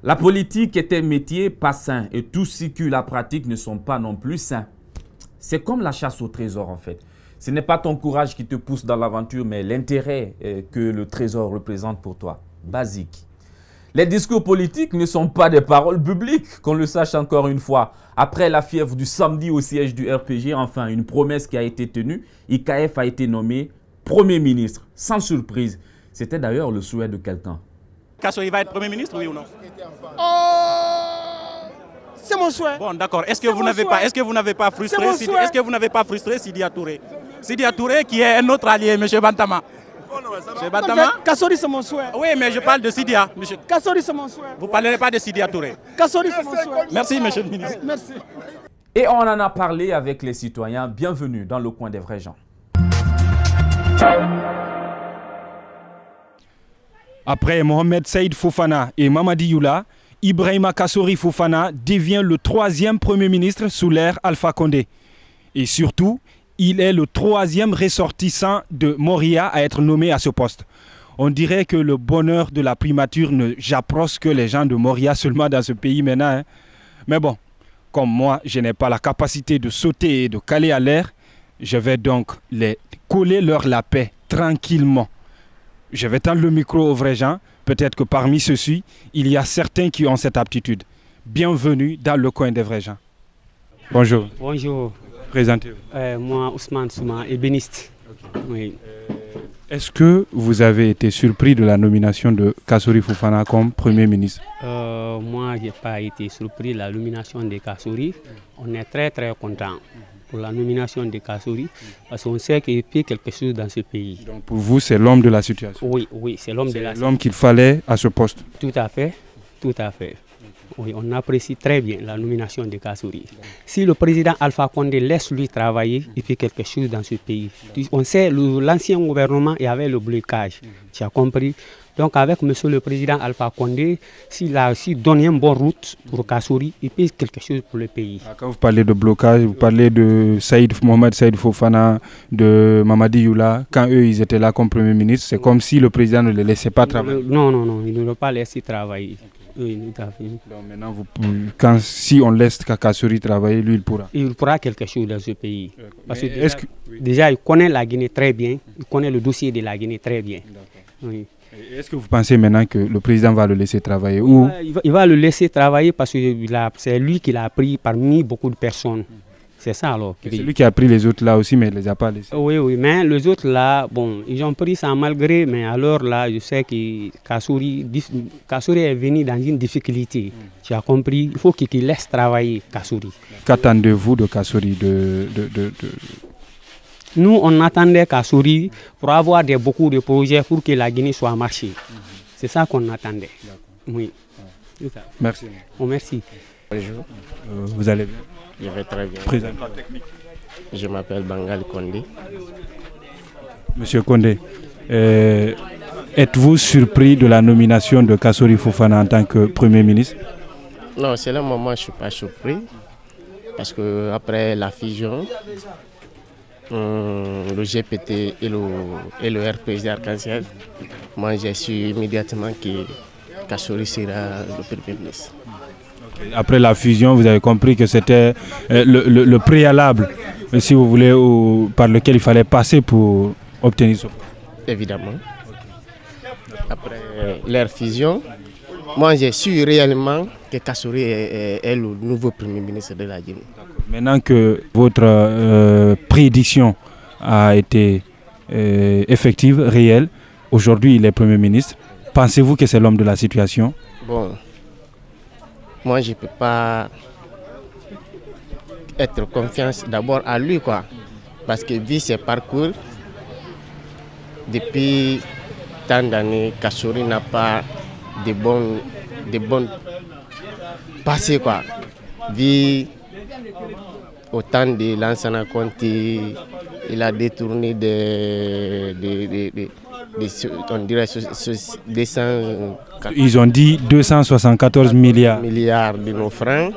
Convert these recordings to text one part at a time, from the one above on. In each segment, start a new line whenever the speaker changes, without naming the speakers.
La politique est un métier pas sain et tous ceux qui la pratiquent ne sont pas non plus sains. C'est comme la chasse au trésor en fait. Ce n'est pas ton courage qui te pousse dans l'aventure, mais l'intérêt que le trésor représente pour toi. Basique. Les discours politiques ne sont pas des paroles bibliques, qu'on le sache encore une fois. Après la fièvre du samedi au siège du RPG, enfin une promesse qui a été tenue, IKF a été nommé Premier ministre, sans surprise. C'était d'ailleurs le souhait de quelqu'un.
Kassori va être Premier ministre, oui ou non?
C'est mon souhait.
Bon, d'accord. Est-ce que vous n'avez pas frustré Sidia Touré? Sidia Touré qui est un autre allié, M. Bantama. M. Bantama?
Kassori, c'est mon souhait.
Oui, mais je parle de Sidia, monsieur.
Kassori, c'est mon souhait.
Vous ne parlerez pas de Sidia Touré.
Kassori, c'est mon souhait.
Merci, monsieur le ministre.
Merci.
Et on en a parlé avec les citoyens. Bienvenue dans le coin des vrais gens.
Après Mohamed Saïd Fofana et Mamadi Youla, Ibrahima Kassori Fofana devient le 3e Premier ministre sous l'ère Alpha Condé. Et surtout, il est le 3e ressortissant de Moria à être nommé à ce poste. On dirait que le bonheur de la primature ne j'approche que les gens de Moria seulement dans ce pays maintenant. Hein. Mais bon, comme moi, je n'ai pas la capacité de sauter et de caler à l'air, je vais donc les coller leur la paix tranquillement. Je vais tendre le micro aux vrais gens. Peut-être que parmi ceux-ci, il y a certains qui ont cette aptitude. Bienvenue dans le coin des vrais gens. Bonjour.
Bonjour.
Présentez-vous.
Moi, Ousmane Souma, ébéniste. Okay. Oui.
Est-ce que vous avez été surpris de la nomination de Kassori Fofana comme Premier ministre?
Moi, je n'ai pas été surpris de la nomination de Kassori. On est très très content pour la nomination de Kassori parce qu'on sait qu'il fait quelque chose dans ce pays.
Donc pour vous, c'est l'homme de la situation?
Oui, oui, c'est l'homme de la situation.
L'homme qu'il fallait à ce poste?
Tout à fait, tout à fait. Oui, on apprécie très bien la nomination de Kassori. Si le président Alpha Condé laisse lui travailler, il fait quelque chose dans ce pays. On sait, l'ancien gouvernement, il y avait le blocage, tu as compris. Donc avec monsieur le président Alpha Condé, s'il a aussi donné une bonne route pour Kassori, il fait quelque chose pour le pays.
Quand vous parlez de blocage, vous parlez de Mohamed Saïd Fofana, de Mamadi Youla, quand eux ils étaient là comme Premier ministre, c'est comme si le président ne les laissait pas travailler.
Non, non, non, il ne veut pas laisser travailler. Oui, tout à fait.
Donc maintenant, si on laisse Kassori travailler, lui il pourra.
Il pourra quelque chose dans ce pays. Parce que déjà, il connaît la Guinée très bien, il connaît le dossier de la Guinée très bien. Oui.
Est-ce que vous pensez maintenant que le président va le laisser travailler ou...
Il va le laisser travailler parce que c'est lui qui l'a pris parmi beaucoup de personnes. C'est ça alors.
C'est lui qui a pris les autres là aussi, mais il ne les a pas laissés.
Oui, oui, mais les autres là, bon, ils ont pris ça malgré, mais alors là, je sais que Kassori est venu dans une difficulté. Tu as compris, il faut qu'il laisse travailler Kassori.
Qu'attendez-vous de Kassori
Nous, on attendait Kassori pour avoir beaucoup de projets pour que la Guinée soit marché. C'est ça qu'on attendait. Oui.
Merci.
Oh, merci.
Bonjour.
Vous allez bien?
Je vais très bien. Je m'appelle Bangal Condé.
Monsieur Condé, êtes-vous surpris de la nomination de Kassori Fofana en tant que Premier ministre?
Non, c'est le moment je ne suis pas surpris. Parce qu'après la fusion, le GPT et le RPG Arc-en-Ciel, moi j'ai su immédiatement que Kassori sera le Premier ministre.
Après la fusion, vous avez compris que c'était le préalable, si vous voulez, par lequel il fallait passer pour obtenir ce poste.
Évidemment. Après leur fusion, moi j'ai su réellement que Kassori est le nouveau Premier ministre de la Guinée.
Maintenant que votre prédiction a été effective, réelle, aujourd'hui il est Premier ministre, pensez-vous que c'est l'homme de la situation?
Bon. Moi, je ne peux pas être confiance d'abord à lui, quoi. Parce que vu ses parcours, depuis tant d'années, Kassori n'a pas de bonnes passées, quoi. Vu au temps de Lansana Conté, il a détourné on dirait 200...
Ils ont dit 274 milliards
de nos francs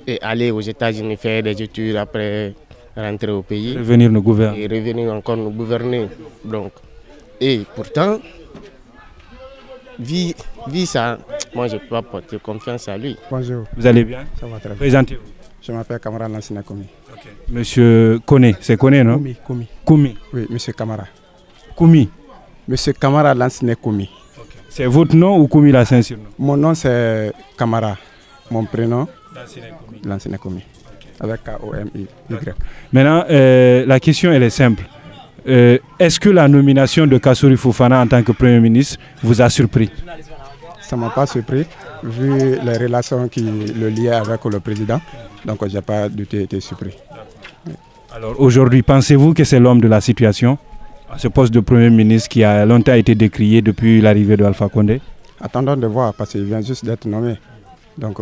et aller aux États-Unis faire des études après rentrer au pays.
Revenir nous gouverner.
Et revenir encore nous gouverner. Donc, et pourtant, vu ça, moi je ne peux pas porter confiance à lui.
Bonjour.
Vous allez bien?
Ça va très bien.
Présentez-vous.
Je m'appelle Kamara Lansina Koumi.
Okay. Monsieur Kone, c'est Kone, non? Koumi.
Oui, monsieur Kamara.
Koumi.
Monsieur Kamara Lansina Koumi.
Okay. C'est votre nom ou Koumi la Saint-Cyr?
Mon nom c'est Kamara. Mon prénom Lansina Koumi. Okay. Avec K-O-M-I-Y.
Maintenant, la question elle est simple. Est-ce que la nomination de Kassory Fofana en tant que Premier ministre vous a surpris?
Ça ne m'a pas surpris, vu les relations qui le liaient avec le président. Donc, je n'ai pas du tout été surpris.
Alors, aujourd'hui, pensez-vous que c'est l'homme de la situation, à ce poste de Premier ministre qui a longtemps été décrié depuis l'arrivée de Alpha Condé?
Attendons de voir, parce qu'il vient juste d'être nommé. Donc,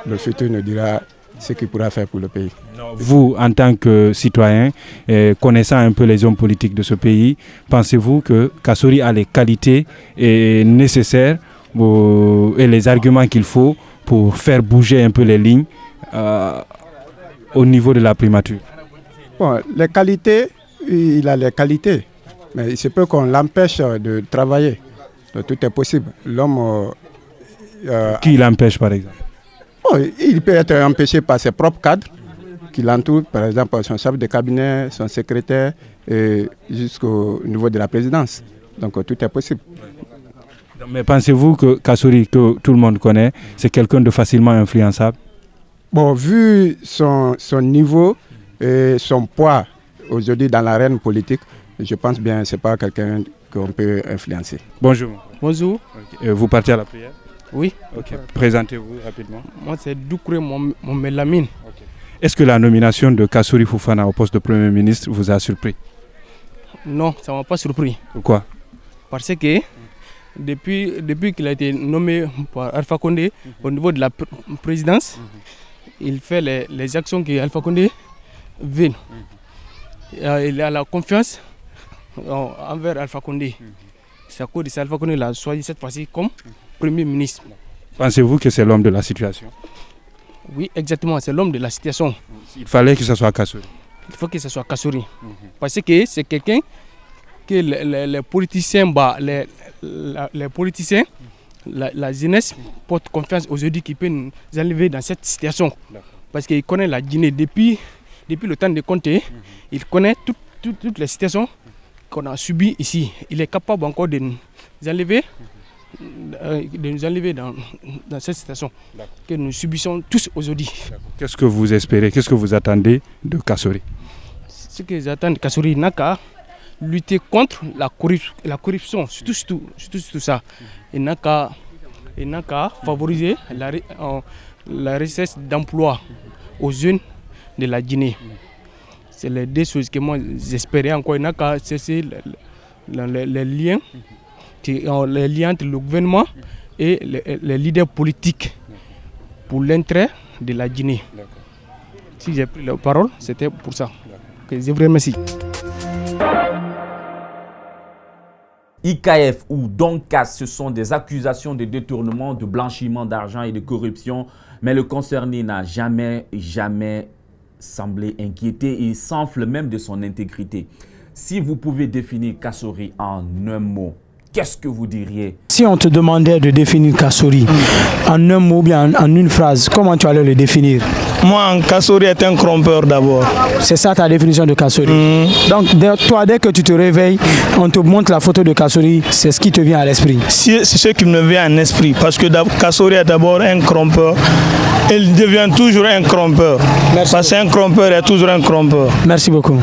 le futur nous dira ce qu'il pourra faire pour le pays.
Vous, en tant que citoyen, connaissant un peu les hommes politiques de ce pays, pensez-vous que Kassory a les qualités nécessaires et les arguments qu'il faut pour faire bouger un peu les lignes au niveau de la primature?
Bon, les qualités, il a les qualités, mais il se peut qu'on l'empêche de travailler. Donc, tout est possible. L'homme...
Qui l'empêche, par exemple?
Bon, il peut être empêché par ses propres cadres qui l'entourent, par exemple son chef de cabinet, son secrétaire, jusqu'au niveau de la présidence. Donc tout est possible.
Mais pensez-vous que Kassory, que tout le monde connaît, c'est quelqu'un de facilement influençable?
Bon, vu son niveau et son poids aujourd'hui dans l'arène politique, je pense bien que ce n'est pas quelqu'un qu'on peut influencer.
Bonjour.
Bonjour.
Okay. Vous partez à la prière?
Oui.
Okay. Présentez-vous rapidement.
Moi, c'est Doukouré Momelamine.
Okay. Est-ce que la nomination de Kassory Fofana au poste de Premier ministre vous a surpris?
Non, ça ne m'a pas surpris.
Pourquoi?
Parce que depuis qu'il a été nommé par Alpha Condé au niveau de la présidence, il fait les actions que Alpha Condé veut. Il a la confiance envers Alpha Condé. C'est à cause de ça Alpha Condé l'a choisi cette fois-ci comme Premier ministre.
Pensez-vous que c'est l'homme de la situation?
Oui, exactement, c'est l'homme de la situation.
Il fallait que ce soit Kassory.
Il faut que ce soit Kassory. Parce que c'est quelqu'un que les politiciens, les politiciens, la jeunesse porte confiance aujourd'hui qui peut nous enlever dans cette situation. Parce qu'il connaît la Guinée depuis le temps de Conté. Il connaît toutes les situations qu'on a subies ici. Il est capable encore de nous enlever, dans cette situation que nous subissons tous aujourd'hui.
Qu'est-ce que vous espérez, qu'est-ce que vous attendez de Kassory?
Ce que j'attends de Kassory, n'a qu'à lutter contre la corruption, surtout ça. Il n'a qu'à favoriser la recherche d'emploi aux jeunes de la Guinée. C'est les deux choses que moi j'espérais encore. Il n'a qu'à cesser les liens entre le gouvernement et les leaders politiques pour l'intérêt de la Guinée. Si j'ai pris la parole, c'était pour ça. Okay, je vous remercie.
IKF ou Donkas, ce sont des accusations de détournement, de blanchiment d'argent et de corruption. Mais le concerné n'a jamais semblé inquiété et s'enfle même de son intégrité. Si vous pouvez définir Kassory en un mot, qu'est-ce que vous diriez?
Si on te demandait de définir Kassory en un mot ou bien en une phrase, comment tu allais le définir?
Moi, Kassory est un trompeur d'abord.
C'est ça ta définition de Kassory. Donc, toi, dès que tu te réveilles, on te montre la photo de Kassory, c'est ce qui te vient à l'esprit.
C'est ce qui me vient à l'esprit, parce que Kassory est d'abord un trompeur. Il devient toujours un trompeur. Parce qu'un trompeur est toujours un trompeur.
Merci beaucoup.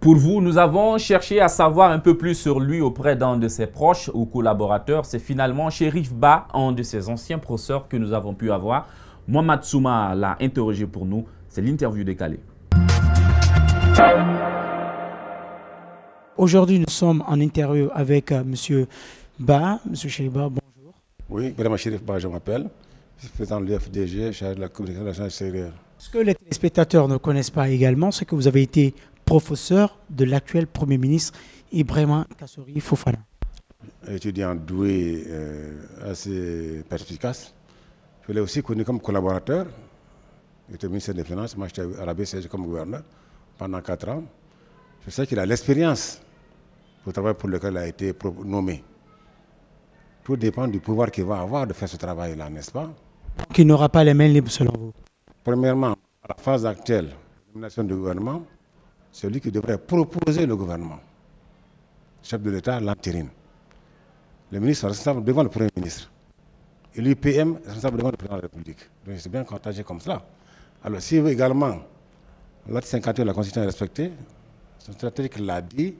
Pour vous, nous avons cherché à savoir un peu plus sur lui auprès d'un de ses proches ou collaborateurs. C'est finalement Chérif Ba, un de ses anciens professeurs que nous avons pu avoir. Mohamed Souma l'a interrogé pour nous. C'est l'interview décalée.
Aujourd'hui, nous sommes en interview avec M. Ba. M. Chérif Ba, bonjour.
Oui, Madame Chérif Ba, je m'appelle. Je suis président de l'UFDG, chargé de la communication de la extérieure.
Ce que les téléspectateurs ne connaissent pas également, c'est que vous avez été professeur de l'actuel Premier ministre Ibrahima Kassory Fofana.
Étudiant doué, assez perspicace. Je l'ai aussi connu comme collaborateur. J'étais ministre des Finances, moi j'étais à la BCG comme gouverneur pendant 4 ans. Je sais qu'il a l'expérience pour le travail pour lequel il a été nommé. Tout dépend du pouvoir qu'il va avoir de faire ce travail-là, n'est-ce pas?
Qui n'aura pas les mains libres selon vous?
Premièrement, à la phase actuelle de la nomination du gouvernement, c'est lui qui devrait proposer le gouvernement. Chef de l'État, l'intérim. Le ministre est responsable devant le Premier ministre. Et l'UPM est responsable devant le président de la République. Donc c'est bien partagé comme cela. Alors s'il veut également, l'article 51 de la Constitution est respecté, son stratégique l'a dit,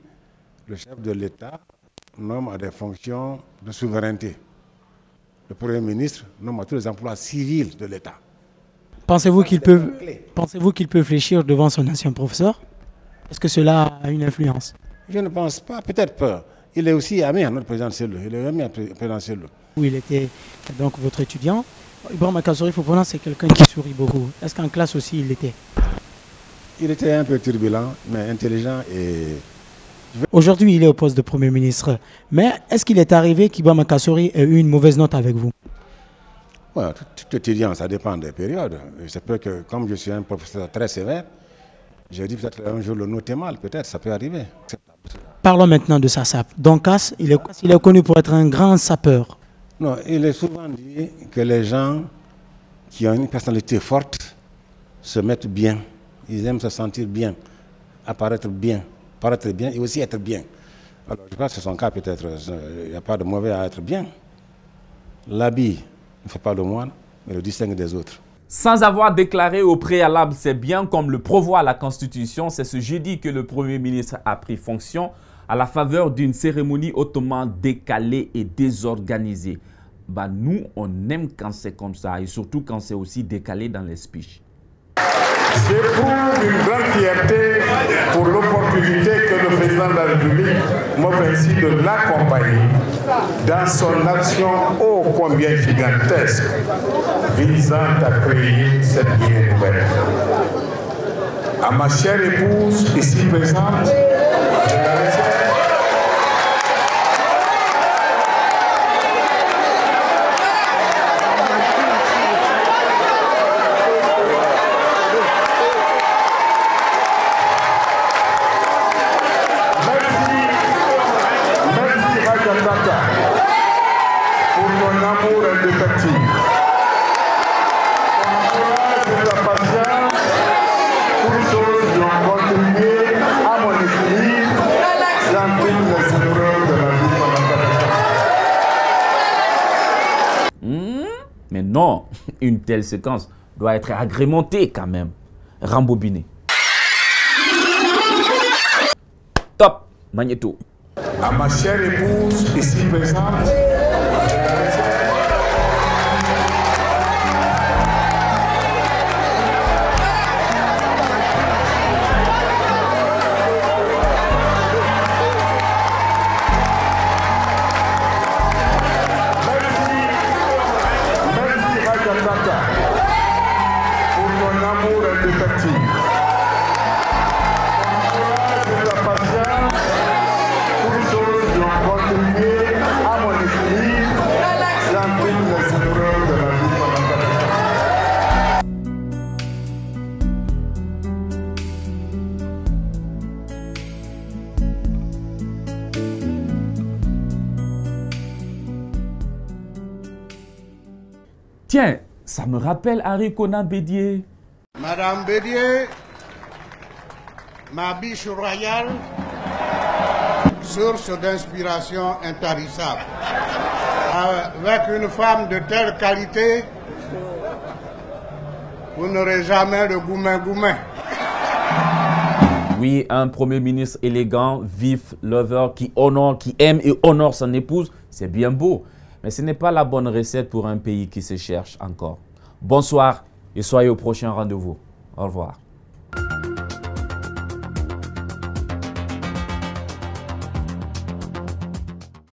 le chef de l'État nomme à des fonctions de souveraineté. Le Premier ministre nomme à tous les emplois civils de l'État.
Pensez-vous qu'il peut fléchir devant son ancien professeur? Est-ce que cela a une influence?
Je ne pense pas, peut-être pas. Il est aussi ami à notre président Sello. Il est ami à notre président Sello.
Oui, il était donc votre étudiant. Ibrahima Kassory Fofana, c'est quelqu'un qui sourit beaucoup. Est-ce qu'en classe aussi il l'était?
Il était un peu turbulent, mais intelligent et...
Aujourd'hui, il est au poste de Premier ministre. Mais est-ce qu'il est arrivé qu'Ibrahima Kassory ait eu une mauvaise note avec vous?
Ouais, tout étudiant, ça dépend des périodes. C'est peut que, comme je suis un professeur très sévère, j'ai dit peut-être un jour le noter mal, peut-être, ça peut arriver.
Parlons maintenant de sa sape. Doncas, il est connu pour être un grand sapeur.
Non, il est souvent dit que les gens qui ont une personnalité forte se mettent bien. Ils aiment se sentir bien, paraître bien et aussi être bien. Alors je pense que c'est son cas peut-être, il n'y a pas de mauvais à être bien. L'habit ne fait pas le moine, mais le distingue des autres.
Sans avoir déclaré au préalable ses biens comme le prévoit la Constitution, c'est ce jeudi que le Premier ministre a pris fonction à la faveur d'une cérémonie hautement décalée et désorganisée. Bah, nous, on aime quand c'est comme ça et surtout quand c'est aussi décalé dans les speeches.
J'éprouve une grande fierté pour l'opportunité que le président de la République m'offre ainsi de l'accompagner dans son action ô combien gigantesque visant à créer cette Guinée nouvelle. À ma chère épouse ici présente, je la réserve.
Mais non, une telle séquence doit être agrémentée quand même, rembobinée. Top, magnéto.
À ma chère épouse ici présente,
Tiens, ça me rappelle Henri Konan Bédié.
Madame Bédié, ma biche royale, source d'inspiration intarissable. Avec une femme de telle qualité, vous n'aurez jamais le goumen-goumen.
Oui, un Premier ministre élégant, vif, lover, qui honore, qui aime et honore son épouse, c'est bien beau. Mais ce n'est pas la bonne recette pour un pays qui se cherche encore. Bonsoir et soyez au prochain rendez-vous. Au revoir.